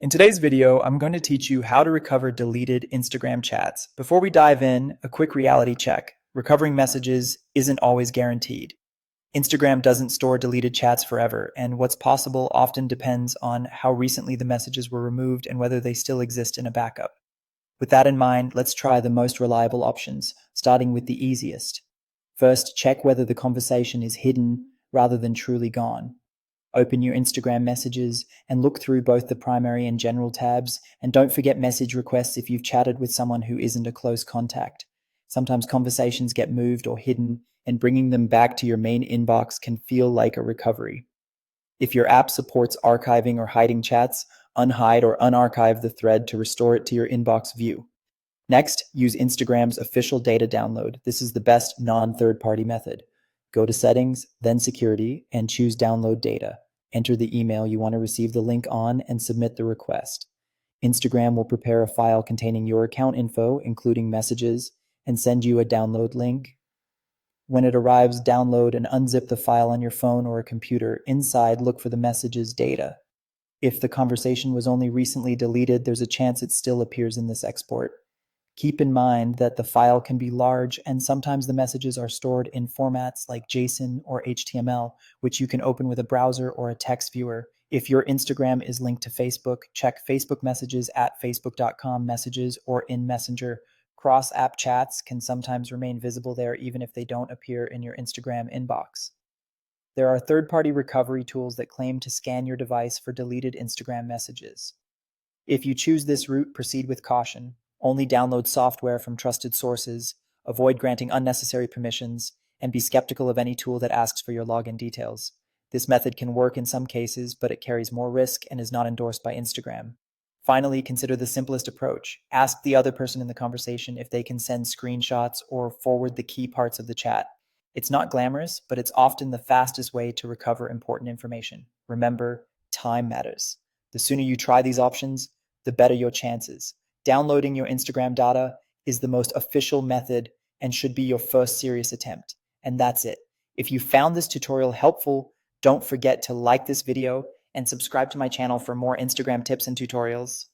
In today's video, I'm going to teach you how to recover deleted Instagram chats. Before we dive in, a quick reality check. Recovering messages isn't always guaranteed. Instagram doesn't store deleted chats forever, and what's possible often depends on how recently the messages were removed and whether they still exist in a backup. With that in mind, let's try the most reliable options, starting with the easiest. First, check whether the conversation is hidden rather than truly gone. Open your Instagram messages and look through both the primary and general tabs, and don't forget message requests if you've chatted with someone who isn't a close contact. Sometimes conversations get moved or hidden, and bringing them back to your main inbox can feel like a recovery. If your app supports archiving or hiding chats, unhide or unarchive the thread to restore it to your inbox view. Next, use Instagram's official data download. This is the best non-third-party method. Go to Settings, then Security, and choose Download Data. Enter the email you want to receive the link on and submit the request. Instagram will prepare a file containing your account info, including messages, and send you a download link. When it arrives, download and unzip the file on your phone or a computer. Inside, look for the message's data. If the conversation was only recently deleted, there's a chance it still appears in this export. Keep in mind that the file can be large, and sometimes the messages are stored in formats like JSON or HTML, which you can open with a browser or a text viewer. If your Instagram is linked to Facebook, check Facebook messages at facebook.com messages or in Messenger. Cross-app chats can sometimes remain visible there even if they don't appear in your Instagram inbox. There are third-party recovery tools that claim to scan your device for deleted Instagram messages. If you choose this route, proceed with caution. Only download software from trusted sources, avoid granting unnecessary permissions, and be skeptical of any tool that asks for your login details. This method can work in some cases, but it carries more risk and is not endorsed by Instagram. Finally, consider the simplest approach. Ask the other person in the conversation if they can send screenshots or forward the key parts of the chat. It's not glamorous, but it's often the fastest way to recover important information. Remember, time matters. The sooner you try these options, the better your chances. Downloading your Instagram data is the most official method and should be your first serious attempt. And that's it. If you found this tutorial helpful, don't forget to like this video and subscribe to my channel for more Instagram tips and tutorials.